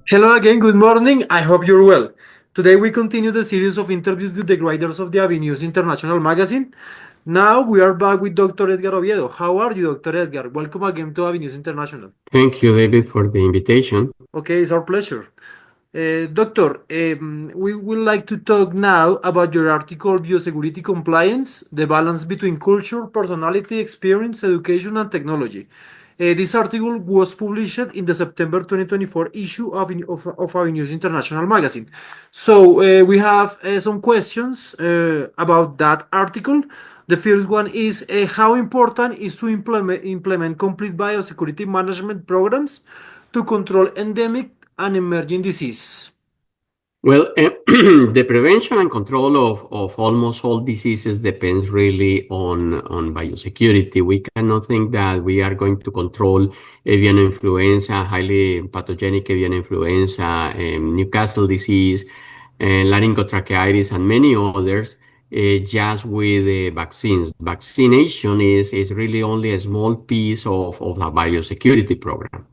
Hello again, good morning. I hope you're well. Today we continue the series of interviews with the writers of the aviNews International magazine. Now we are back with Dr. Edgar Oviedo. How are you, Dr. Edgar? Welcome again to aviNews International. Thank you, David, for the invitation. Okay, it's our pleasure. Doctor, we would like to talk now about your article Biosecurity Compliance, the balance between culture, personality, experience, education, and technology. This article was published in the September 2024 issue of aviNews International magazine. So we have some questions about that article. The first one is how important is to implement complete biosecurity management programs to control endemic and emerging disease. Well, the prevention and control of almost all diseases depends really on biosecurity. We cannot think that we are going to control avian influenza, highly pathogenic avian influenza, Newcastle disease, laryngotracheitis, and many others just with vaccines. Vaccination is really only a small piece of the biosecurity program.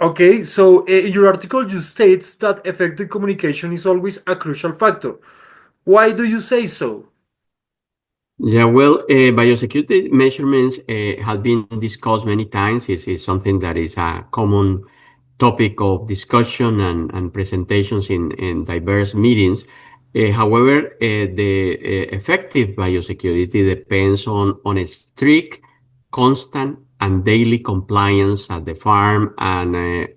Okay, so in your article, you states that effective communication is always a crucial factor. Why do you say so? Yeah, well, biosecurity measurements have been discussed many times. It's something that is a common topic of discussion and presentations in diverse meetings. However, the effective biosecurity depends on a strict, constant, and daily compliance at the farm and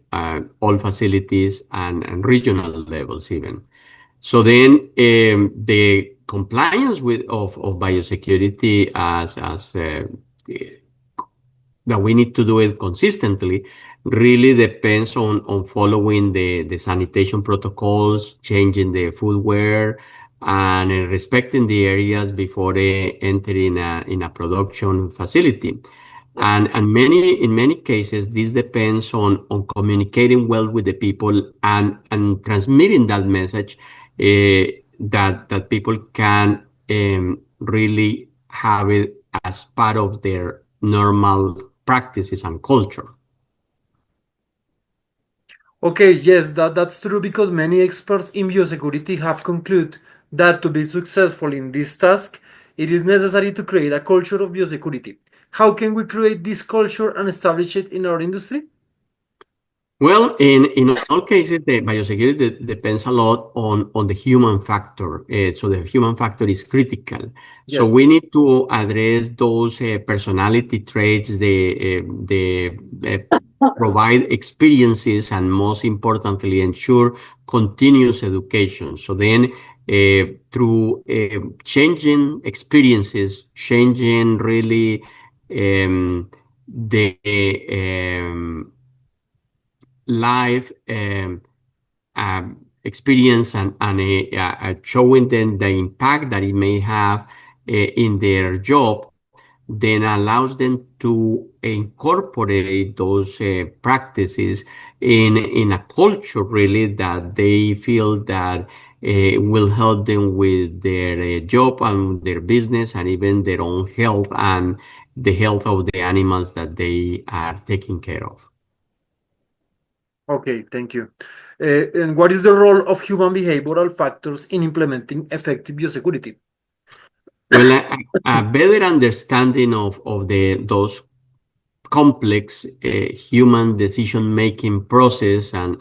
all facilities and regional levels even. So then the compliance of biosecurity as that we need to do it consistently really depends on following the sanitation protocols, changing the footwear, and respecting the areas before they enter in a production facility. Yes. And in many cases, this depends on communicating well with the people and transmitting that message that people can really have it as part of their normal practices and culture. Okay, yes, that's true because many experts in biosecurity have concluded that to be successful in this task, it is necessary to create a culture of biosecurity. How can we create this culture and establish it in our industry? Well, in all cases, the biosecurity depends a lot on the human factor. So the human factor is critical. So Yes. we need to address those personality traits, the provide experiences, and most importantly, ensure continuous education. So then, through changing experiences, changing really the live experience and showing them the impact that it may have in their job, then allows them to incorporate those practices in a culture really that they feel that will help them with their job and their business and even their own health and the health of the animals that they are taking care of. Okay, thank you. And what is the role of human behavioral factors in implementing effective biosecurity? Well, a better understanding of those complex human decision-making process and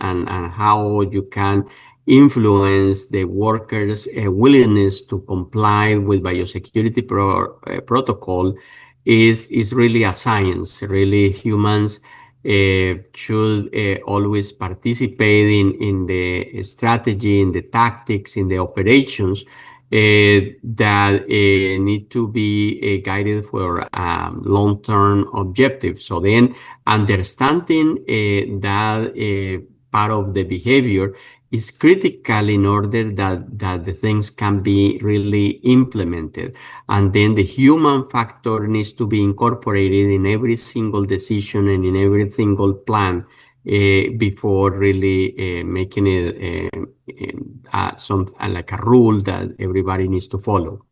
how you can influence the workers' willingness to comply with biosecurity protocol is really a science. Really, humans should always participate in the strategy, in the tactics, in the operations that need to be guided for long-term objectives. So then understanding that part of the behavior is critical in order that the things can be really implemented. And then the human factor needs to be incorporated in every single decision and in every single plan before really making it some like a rule that everybody needs to follow.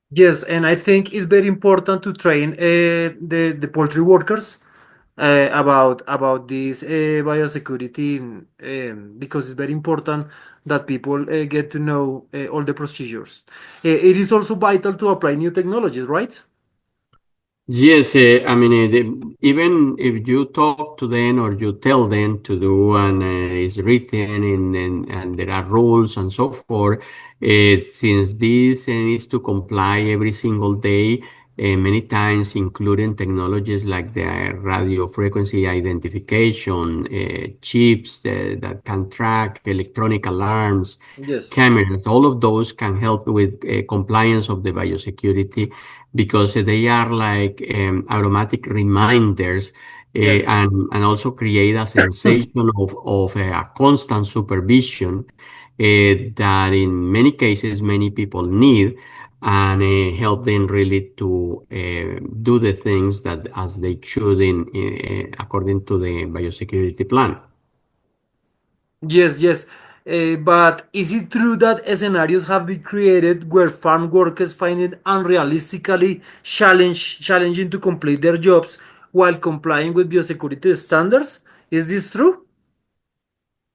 Yes, and I think it's very important to train the poultry workers about this biosecurity, because it's very important that people get to know all the procedures. It is also vital to apply new technologies, right? Yes, I mean, even if you talk to them or you tell them to do, and it's written and there are rules and so forth, since this needs to comply every single day, many times, including technologies like the radio frequency identification, chips that can track electronic alarms, Yes. cameras, all of those can help with compliance of the biosecurity because they are like automatic reminders Yes. and also create a sensation of a constant supervision that in many cases many people need and help them really to do the things that as they should in according to the biosecurity plan. Yes, yes. But is it true that scenarios have been created where farm workers find it unrealistically challenging to complete their jobs while complying with biosecurity standards? Is this true?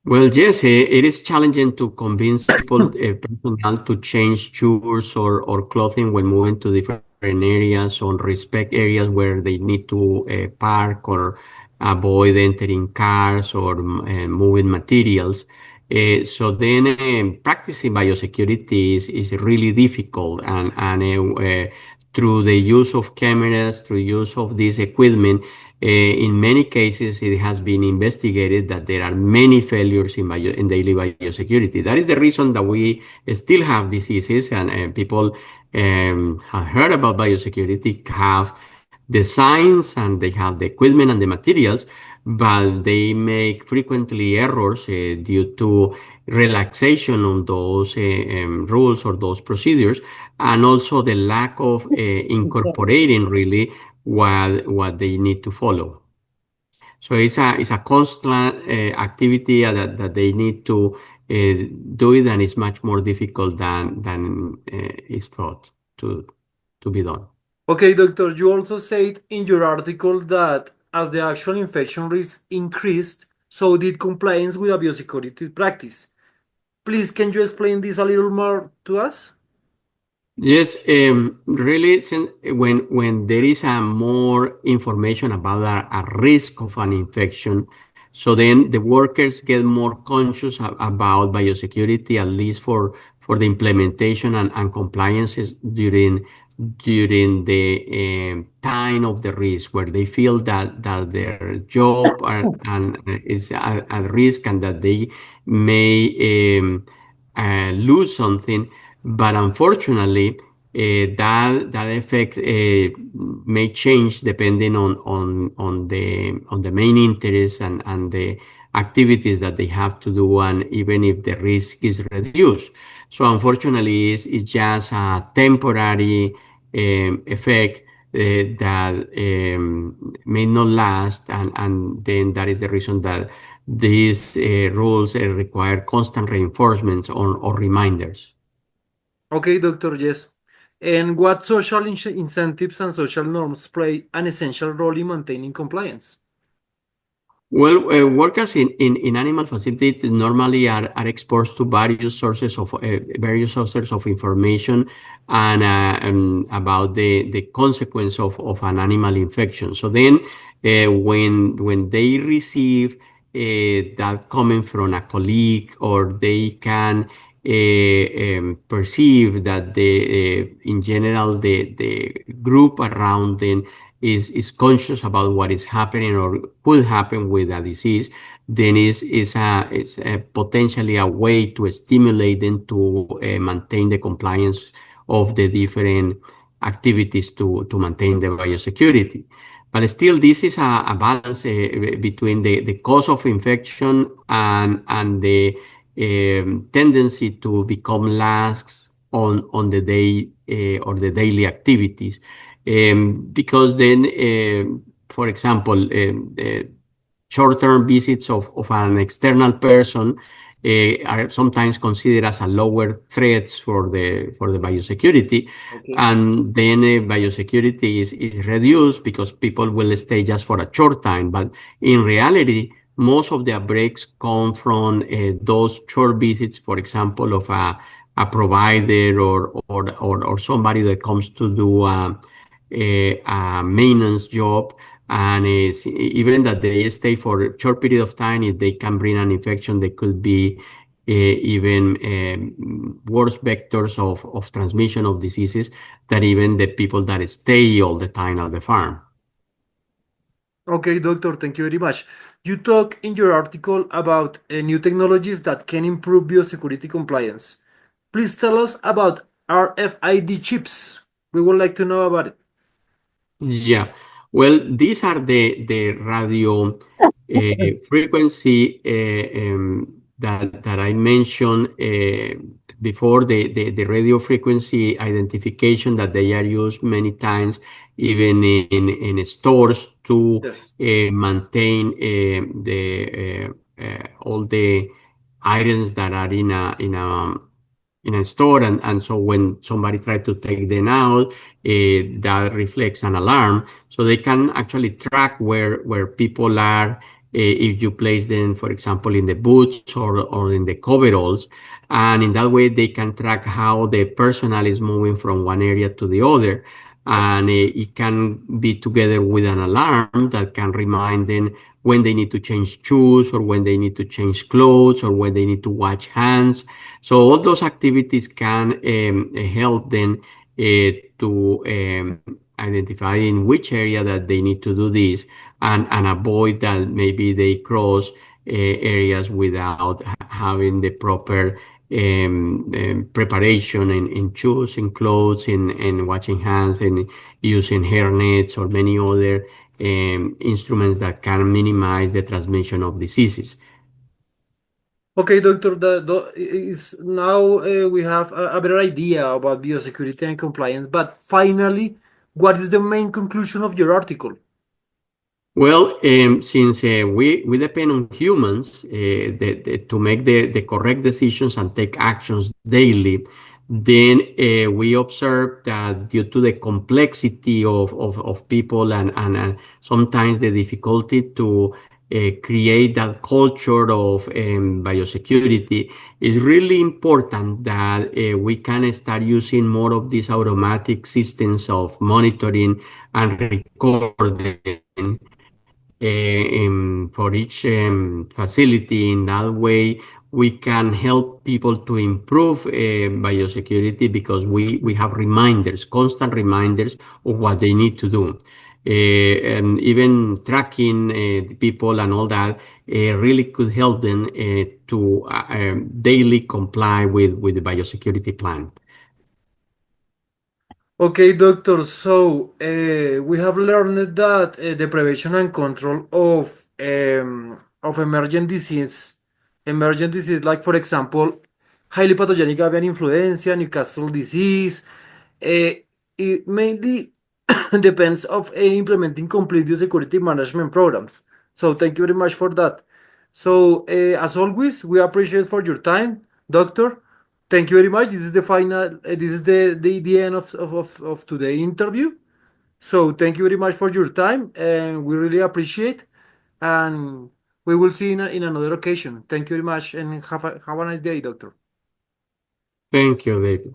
Well, yes, it is challenging to convince people, personnel to change shoes or clothing when moving to different areas or respect areas where they need to park or avoid entering cars or moving materials. So then practicing biosecurity is really difficult and through the use of cameras, through use of this equipment, in many cases, it has been investigated that there are many failures in daily biosecurity. That is the reason that we still have diseases and people have heard about biosecurity, have the science and they have the equipment and the materials, but they make frequently errors due to relaxation on those rules or those procedures, and also the lack of incorporating really what they need to follow. So it's a constant activity that they need to do it, and it's much more difficult than is thought to to be done. Okay, doctor, you also said in your article that as the actual infection risk increased, so did compliance with a biosecurity practice. Please, can you explain this a little more to us? Yes, really, when there is a more information about a risk of an infection, so then the workers get more conscious about biosecurity, at least for the implementation and compliances during the time of the risk, where they feel that their job is at risk and that they may lose something, but unfortunately, that effect may change depending on the main interest and the activities that they have to do, and even if the risk is reduced. So unfortunately, it's just a temporary effect that may not last, and then that is the reason that these rules require constant reinforcements or reminders. Okay, doctor, yes. And what social incentives and social norms play an essential role in maintaining compliance? Well, workers in animal facilities normally are exposed to various sources of information and about the consequence of an animal infection. So then, when they receive that coming from a colleague, or they can perceive that in general the group around them is conscious about what is happening or could happen with a disease, then is potentially a way to stimulate them to maintain the compliance of the different activities to maintain the biosecurity. But still, this is a balance between the cause of infection and the tendency to become lax on the day or the daily activities. Because then, for example, short-term visits of an external person are sometimes considered as a lower threats for the biosecurity. Okay. And then biosecurity is reduced because people will stay just for a short time. But in reality, most of the outbreaks come from those short visits, for example, of a provider or somebody that comes to do a maintenance job. And even that they stay for a short period of time, if they can bring an infection, they could be even worse vectors of transmission of diseases than even the people that stay all the time at the farm. Okay, doctor, thank you very much. You talk in your article about new technologies that can improve biosecurity compliance. Please tell us about RFID chips. We would like to know about it. Yeah. Well, these are the radio frequency that I mentioned before, the radio frequency identification that they are used many times, even in stores to Yes. maintain all the items that are in a store, and so when somebody tries to take them out, that reflects an alarm, so they can actually track where people are, if you place them, for example, in the boots or in the coveralls, and in that way they can track how the personnel is moving from one area to the other. And it can be together with an alarm that can remind them when they need to change shoes, or when they need to change clothes, or when they need to wash hands. So all those activities can help them to identify in which area that they need to do this, and avoid that maybe they cross areas without having the proper preparation in shoes, in clothes, in washing hands, and using hairnets or many other instruments that can minimize the transmission of diseases. Okay, doctor, is now we have a better idea about biosecurity and compliance. But finally, what is the main conclusion of your article? Well, since we depend on humans to make the correct decisions and take actions daily, then we observe that due to the complexity of people, and sometimes the difficulty to create that culture of biosecurity, it's really important that we can start using more of these automatic systems of monitoring and recording for each facility. In that way, we can help people to improve biosecurity, because we have reminders, constant reminders of what they need to do. And even tracking the people and all that really could help them to daily comply with the biosecurity plan. Okay, doctor. So we have learned that the prevention and control of emergent disease, like for example, highly pathogenic avian influenza, Newcastle disease, uh, it mainly depends of implementing complete biosecurity management programs. So thank you very much for that. So as always, we appreciate for your time, doctor. Thank you very much. This is the final. This is the end of today's interview. So thank you very much for your time, and we really appreciate. And we will see in another occasion. Thank you very much, and have a nice day, doctor. Thank you, David.